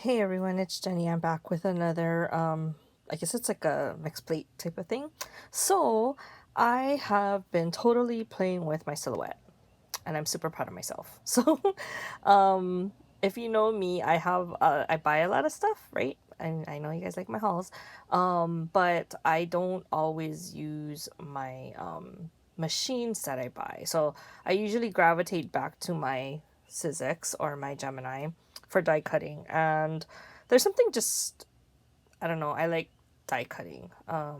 Hey everyone, it's Jenny. I'm back with another, I guess it's like a mixed plate type of thing. So, I have been totally playing with my silhouette and I'm super proud of myself. So, um, if you know me, I buy a lot of stuff, right? And I know you guys like my hauls. But I don't always use my, machines that I buy. So, I usually gravitate back to my Sizzix or my Gemini for die cutting. And there's something just, I don't know, I like die cutting.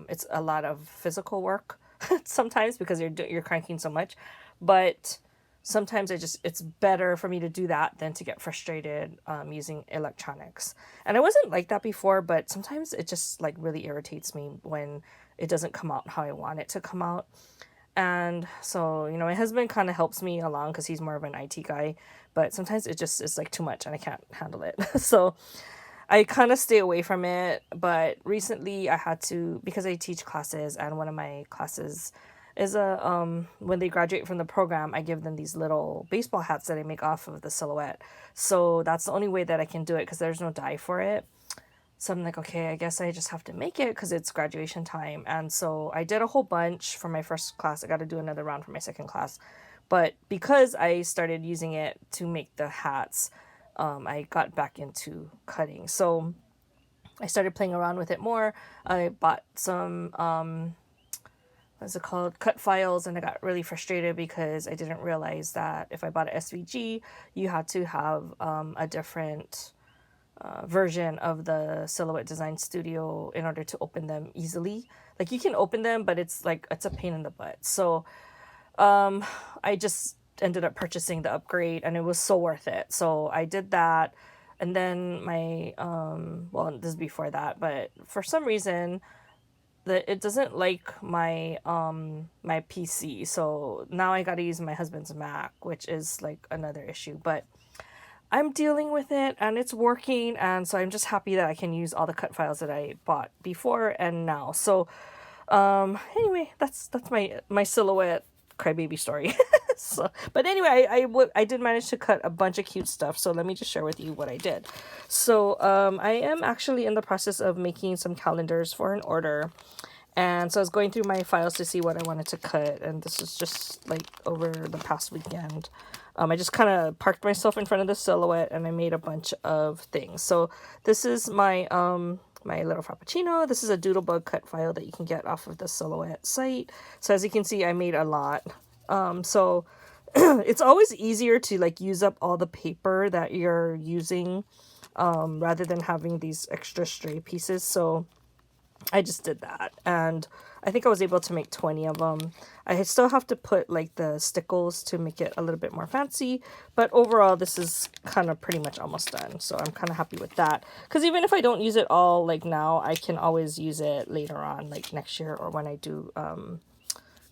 It's a lot of physical work sometimes because you're cranking so much, but sometimes it's better for me to do that than to get frustrated using electronics. And I wasn't like that before, but sometimes it just like really irritates me when it doesn't come out how I want it to come out. And so, my husband kind of helps me along because he's more of an IT guy, but sometimes it just is like too much and I can't handle it. So I kind of stay away from it. But recently I had to, because I teach classes and one of my classes is when they graduate from the program, I give them these little baseball hats that I make off of the silhouette. So that's the only way that I can do it because there's no dye for it. So I'm like, okay, I guess I just have to make it because it's graduation time. And so I did a whole bunch for my first class. I got to do another round for my second class. But because I started using it to make the hats, I got back into cutting. So I started playing around with it more. I bought some, what's it called, cut files, and I got really frustrated because I didn't realize that if I bought an SVG, you had to have a different version of the Silhouette Design Studio in order to open them easily. Like you can open them, but it's a pain in the butt. So I just ended up purchasing the upgrade, and it was so worth it. So I did that, and then my well, this is before that, but for some reason it doesn't like my PC. So now I got to use my husband's Mac, which is like another issue, but I'm dealing with it and it's working, and so I'm just happy that I can use all the cut files that I bought before and now. So anyway, that's my silhouette crybaby story. So, but anyway, I did manage to cut a bunch of cute stuff, so let me just share with you what I did. So I am actually in the process of making some calendars for an order. And so I was going through my files to see what I wanted to cut, and this is just like over the past weekend. I just kind of parked myself in front of the silhouette and I made a bunch of things. So this is my little frappuccino. This is a doodlebug cut file that you can get off of the silhouette site. So as you can see, I made a lot. So it's always easier to like use up all the paper that you're using rather than having these extra stray pieces. So I just did that, and I think I was able to make 20 of them. I still have to put like the stickles to make it a little bit more fancy, but overall this is kind of pretty much almost done, so I'm kind of happy with that, because even if I don't use it all like now, I can always use it later on, like next year or when I do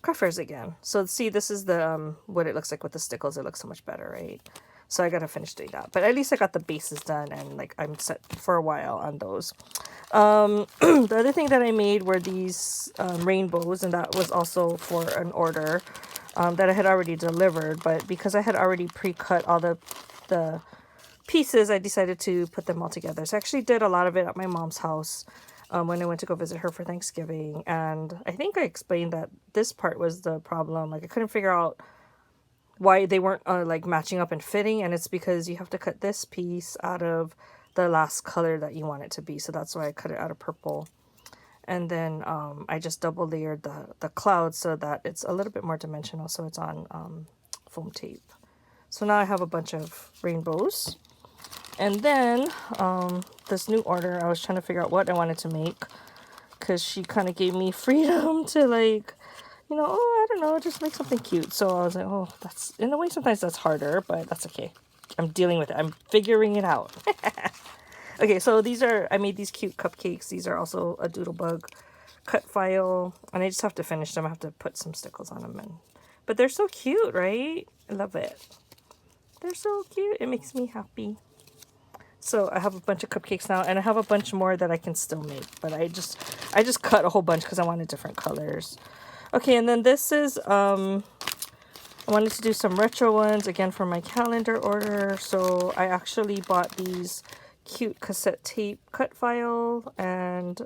craft fairs again. So see, this is the what it looks like with the stickles. It looks so much better, right? So I gotta finish doing that, but at least I got the bases done, and like I'm set for a while on those. The other thing that I made were these rainbows, and that was also for an order that I had already delivered. But because I had already pre-cut all the pieces, I decided to put them all together. So I actually did a lot of it at my mom's house when I went to go visit her for Thanksgiving. And I think I explained that this part was the problem. Like I couldn't figure out why they weren't like matching up and fitting, and it's because you have to cut this piece out of the last color that you want it to be. So that's why I cut it out of purple. And then I just double layered the cloud so that it's a little bit more dimensional, so it's on foam tape. So now I have a bunch of rainbows. And then this new order, I was trying to figure out what I wanted to make, because she kind of gave me freedom to like, I don't know, just make something cute. So I was like, oh, that's, in a way, sometimes that's harder, but that's okay. I'm dealing with it. I'm figuring it out. Okay, so I made these cute cupcakes. These are also a doodlebug cut file, and I just have to finish them. I have to put some stickles on them, but they're so cute, right? I love it. They're so cute. It makes me happy. So I have a bunch of cupcakes now, and I have a bunch more that I can still make, but I just cut a whole bunch because I wanted different colors. Okay, and then this is I wanted to do some retro ones again for my calendar order. So I actually bought these cute cassette tape cut file, and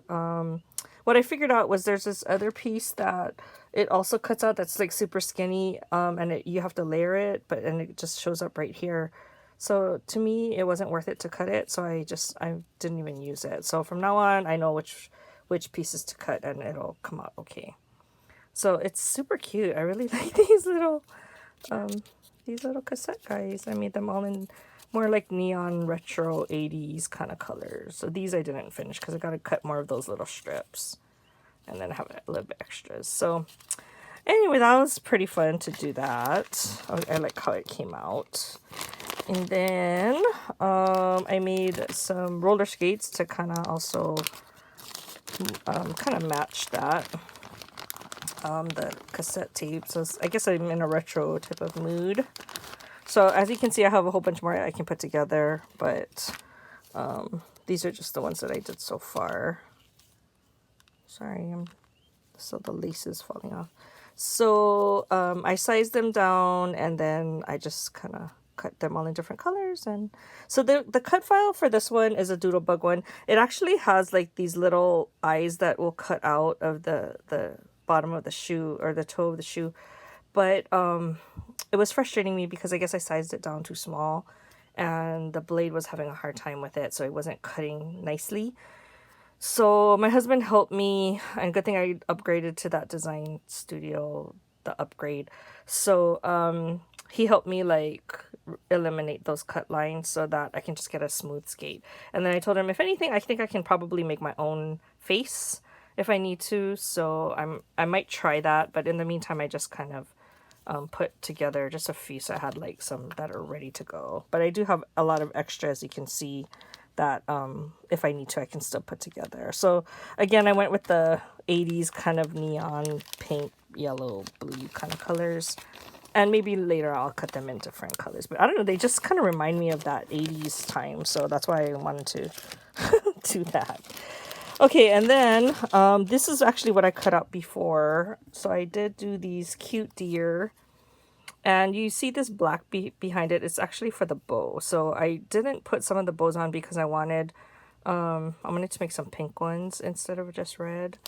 what I figured out was there's this other piece that it also cuts out that's like super skinny, and you have to layer it, and it just shows up right here. So to me, it wasn't worth it to cut it, so I didn't even use it. So from now on, I know which pieces to cut, and it'll come out okay. So it's super cute. I really like these little cassette guys. I made them all in more like neon retro 80s kind of colors. So these I didn't finish because I got to cut more of those little strips and then have a little bit extras. So anyway, that was pretty fun to do that. I like how it came out. And then I made some roller skates to kind of also kind of match that. The cassette tape. So I guess I'm in a retro type of mood. So as you can see, I have a whole bunch more I can put together, but these are just the ones that I did so far. Sorry, so the lace is falling off. So I sized them down, and then I just kind of cut them all in different colors. And so the cut file for this one is a Doodlebug one. It actually has like these little eyes that will cut out of the bottom of the shoe or the toe of the shoe, but it was frustrating me because I guess I sized it down too small and the blade was having a hard time with it, so it wasn't cutting nicely. So my husband helped me, and good thing I upgraded to that design studio, the upgrade. So he helped me like eliminate those cut lines so that I can just get a smooth skate. And then I told him, if anything, I think I can probably make my own face if I need to. So I might try that, but in the meantime, I just kind of put together just a few. So I had like some that are ready to go, but I do have a lot of extras, you can see, that if I need to, I can still put together. So again, I went with the 80s kind of neon pink, yellow, blue kind of colors, and maybe later I'll cut them in different colors, but I don't know, they just kind of remind me of that 80s time, so that's why I wanted to do that. Okay, and then this is actually what I cut out before. So I did do these cute deer, and you see this black behind it. It's actually for the bow. So I didn't put some of the bows on because I wanted to make some pink ones instead of just red.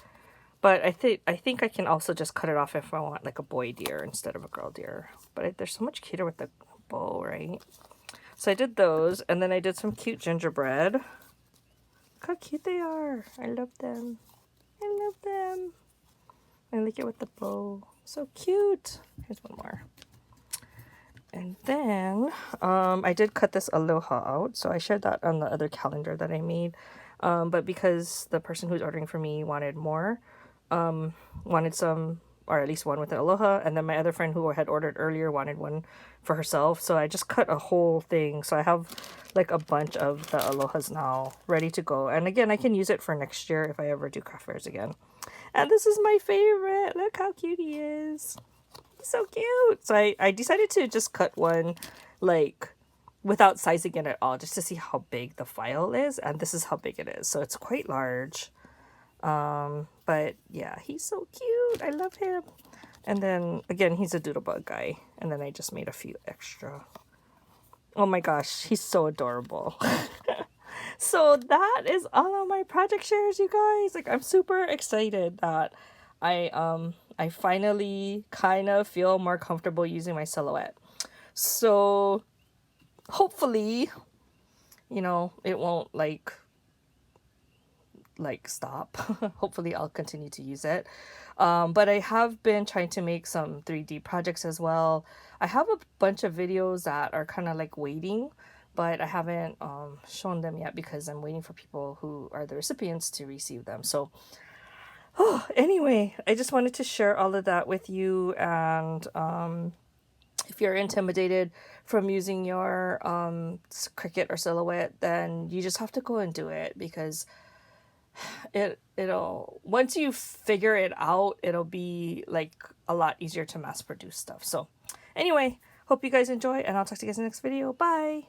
But I think I can also just cut it off if I want like a boy deer instead of a girl deer. But they're so much cuter with the bow, right? So I did those, and then I did some cute gingerbread. Look how cute they are. I love them. I love them. I like it with the bow. So cute. Here's one more. And then I did cut this aloha out. So I shared that on the other calendar that I made. But because the person who's ordering for me wanted more, wanted some, or at least one with an aloha, and then my other friend who had ordered earlier wanted one for herself, so I just cut a whole thing. So I have like a bunch of the alohas now ready to go, and again, I can use it for next year if I ever do craft fairs again. And this is my favorite. Look how cute he is. He's so cute. So I decided to just cut one like without sizing it at all, just to see how big the file is, and this is how big it is. So it's quite large. But yeah, he's so cute. I love him. And then again, he's a Doodlebug guy, and then I just made a few extra. Oh my gosh, he's so adorable. So that is all of my project shares, you guys. Like, I'm super excited that I finally kind of feel more comfortable using my silhouette. So hopefully, you know, it won't like stop. Hopefully I'll continue to use it. But I have been trying to make some 3D projects as well. I have a bunch of videos that are kind of like waiting, but I haven't shown them yet because I'm waiting for people who are the recipients to receive them. So anyway, I just wanted to share all of that with you. And if you're intimidated from using your Cricut or Silhouette, then you just have to go and do it, because it'll once you figure it out, it'll be like a lot easier to mass produce stuff. So anyway, hope you guys enjoy, and I'll talk to you guys in the next video. Bye.